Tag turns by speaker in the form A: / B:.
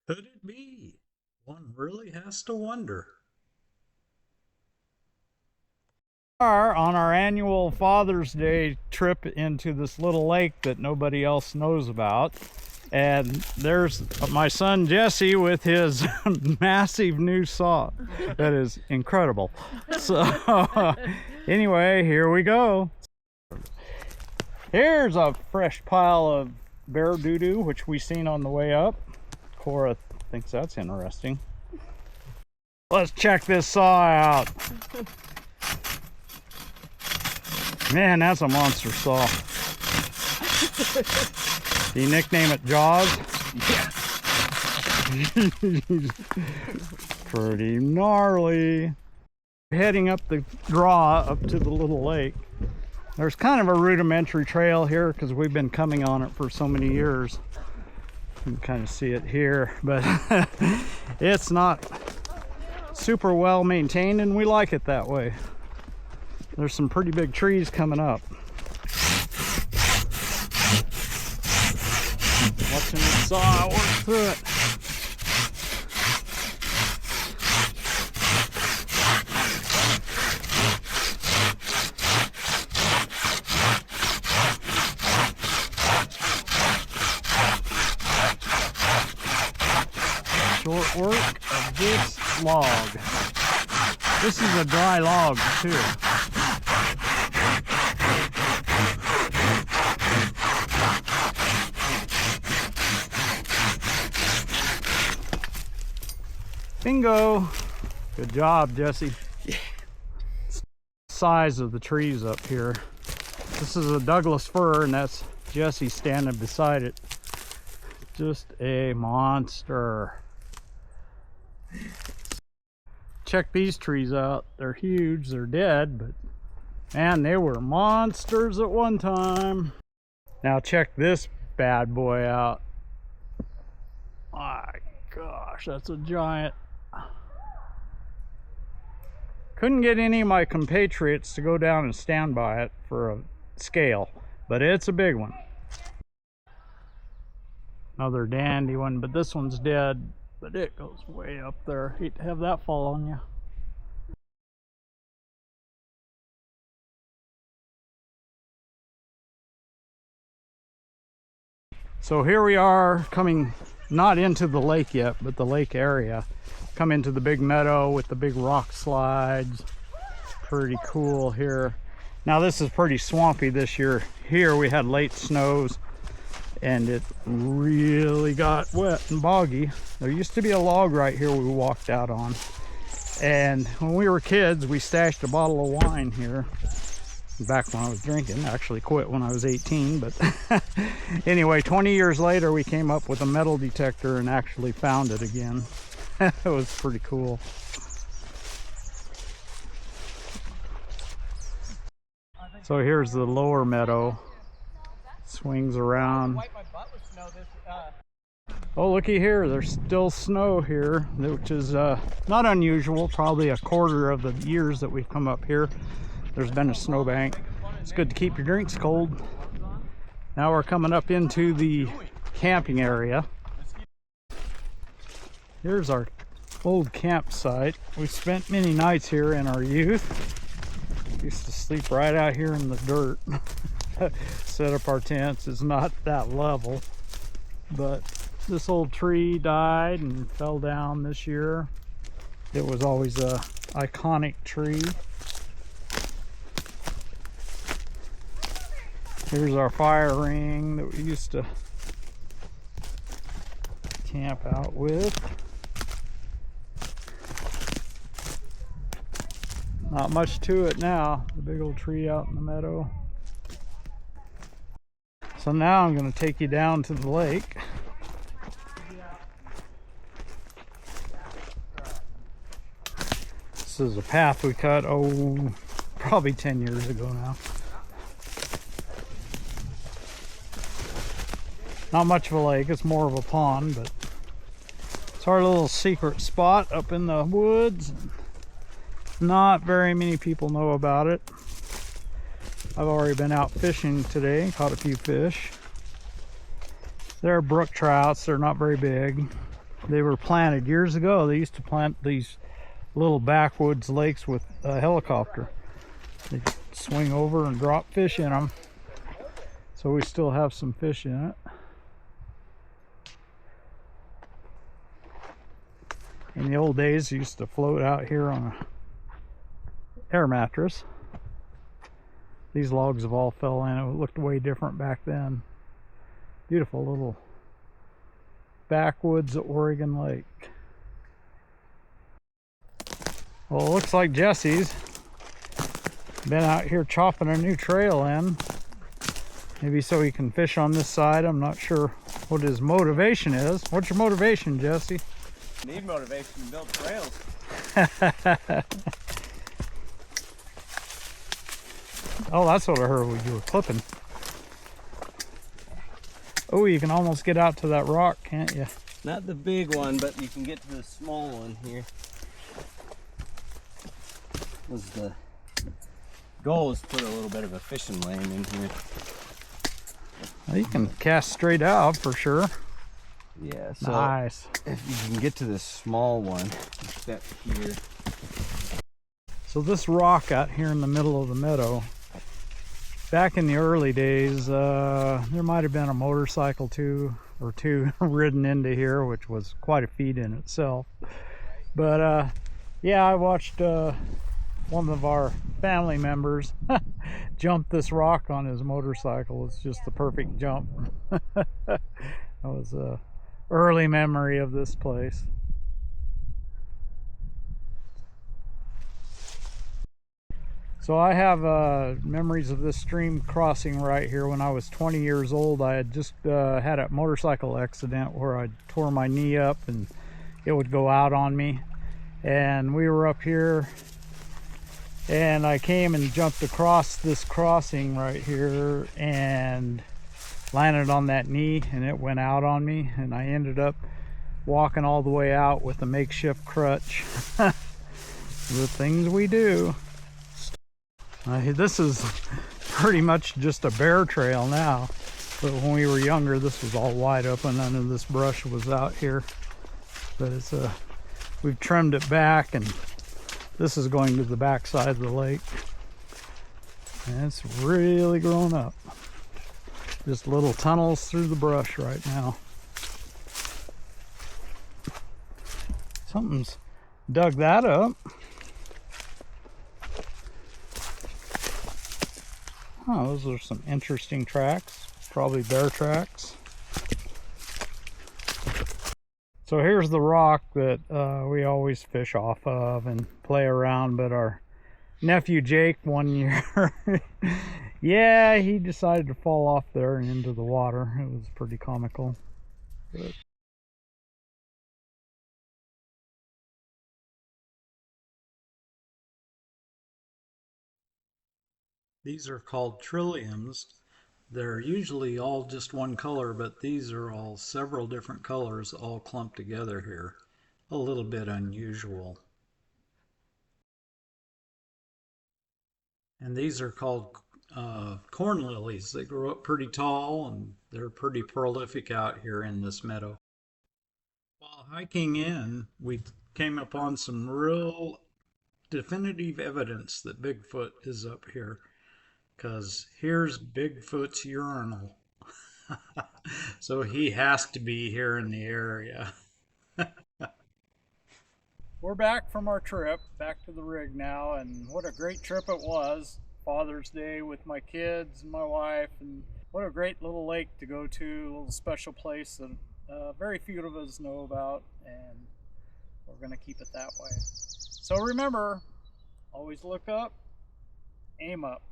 A: Could it be? One really has to wonder.
B: Are on our annual Father's Day trip into this little lake that nobody else knows about, and there's my son Jesse with his massive new saw that is incredible. So anyway, here we go. Here's a fresh pile of bear doo-doo which we seen on the way up. Cora thinks that's interesting. Let's check this saw out. Man, that's a monster saw. Do you nickname it Jaws? Yeah. Pretty gnarly. Heading up the draw up to the little lake. There's kind of a rudimentary trail here because we've been coming on it for so many years. You can kind of see it here, but it's not super well maintained, and we like it that way. There's some pretty big trees coming up. Watching the saw work through it. Short work of this log. This is a dry log too. Bingo! Good job, Jesse. Yeah. Size of the trees up here. This is a Douglas fir, and that's Jesse standing beside it. Just a monster. Check these trees out. They're huge. They're dead, but man, they were monsters at one time. Now check this bad boy out. My gosh, that's a giant. Couldn't get any of my compatriots to go down and stand by it for a scale, but it's a big one. Another dandy one, but this one's dead, but it goes way up there. Hate to have that fall on you. So here we are, coming not into the lake yet, but the lake area. Come into the big meadow with the big rock slides. Pretty cool here. Now this is pretty swampy this year. Here we had late snows and it really got wet and boggy. There used to be a log right here we walked out on. And when we were kids, we stashed a bottle of wine here. Back when I was drinking. Actually quit when I was 18, but anyway, 20 years later we came up with a metal detector and actually found it again. It was pretty cool. So here's the lower meadow. Swings around. Oh, looky here, there's still snow here, which is not unusual. Probably a quarter of the years that we've come up here, there's been a snowbank. It's good to keep your drinks cold. Now we're coming up into the camping area. Here's our old campsite. We spent many nights here in our youth. Used to sleep right out here in the dirt. Set up our tents. It's not that level, but this old tree died and fell down this year. It was always a iconic tree. Here's our fire ring that we used to camp out with. Not much to it now. The big old tree out in the meadow. So now I'm going to take you down to the lake. This is a path we cut, probably 10 years ago now. Not much of a lake, it's more of a pond, but it's our little secret spot up in the woods. Not very many people know about it. I've already been out fishing today, caught a few fish. They're brook trouts, they're not very big. They were planted years ago. They used to plant these little backwoods lakes with a helicopter. They swing over and drop fish in them. So we still have some fish in it. In the old days, they used to float out here on a air mattress. These logs have all fell in. It looked way different back then. Beautiful little backwoods Oregon lake. Well, it looks like Jesse's been out here chopping a new trail in. Maybe so he can fish on this side. I'm not sure what his motivation is. What's your motivation, Jesse?
C: Need motivation to build trails.
B: Oh, that's what I heard when you were clipping. Oh, you can almost get out to that rock, can't you?
C: Not the big one, but you can get to the small one here. The goal is to put a little bit of a fishing lane in here.
B: Well, you can cast straight out for sure.
C: Yeah, so
B: nice.
C: if you can get to this small one, step here.
B: So this rock out here in the middle of the meadow, back in the early days, there might have been a motorcycle or two ridden into here, which was quite a feat in itself. But yeah, I watched one of our family members jump this rock on his motorcycle. It's just the perfect jump. That was a early memory of this place. So I have memories of this stream crossing right here. When I was 20 years old, I had just had a motorcycle accident where I tore my knee up and it would go out on me. And we were up here and I came and jumped across this crossing right here and landed on that knee, and it went out on me, and I ended up walking all the way out with a makeshift crutch. The things we do. This is pretty much just a bear trail now, but when we were younger this was all wide open. None of this brush was out here, but it's we've trimmed it back, and this is going to the back side of the lake, and it's really grown up. Just little tunnels through the brush right now. Something's dug that up. Oh, those are some interesting tracks. Probably bear tracks. So here's the rock that we always fish off of and play around, but our nephew Jake one year, yeah, he decided to fall off there and into the water. It was pretty comical. But
A: These are called trilliums. They're usually all just one color, but these are all several different colors all clumped together here. A little bit unusual. And these are called corn lilies. They grow up pretty tall and they're pretty prolific out here in this meadow. While hiking in, we came upon some real definitive evidence that Bigfoot is up here, because here's Bigfoot's urinal. So he has to be here in the area.
B: we're back from our trip, back to the rig now, and what a great trip it was. Father's Day with my kids and my wife, and what a great little lake to go to, a little special place that very few of us know about, and we're going to keep it that way. So remember, always look up, aim up.